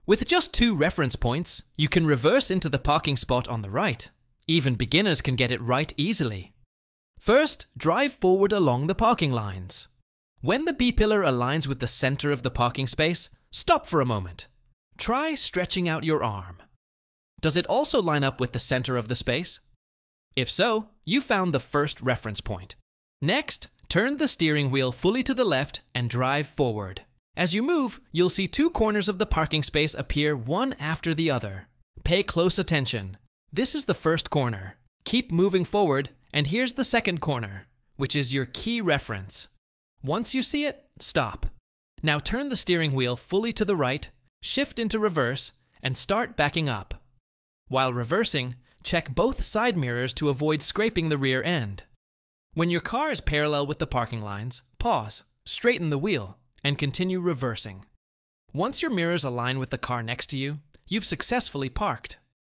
With just 2 reference points, you can reverse into the parking spot on the right. Even beginners can get it right easily. First, drive forward along the parking lines. When the B-pillar aligns with the center of the parking space, stop for a moment. Try stretching out your arm. Does it also line up with the center of the space? If so, you found the first reference point. Next, turn the steering wheel fully to the left and drive forward. As you move, you'll see 2 corners of the parking space appear one after the other. Pay close attention. This is the first corner. Keep moving forward, and here's the second corner, which is your key reference. Once you see it, stop. Now turn the steering wheel fully to the right, shift into reverse, and start backing up. While reversing, check both side mirrors to avoid scraping the rear end. When your car is parallel with the parking lines, pause, straighten the wheel, and continue reversing. Once your mirrors align with the car next to you, you've successfully parked.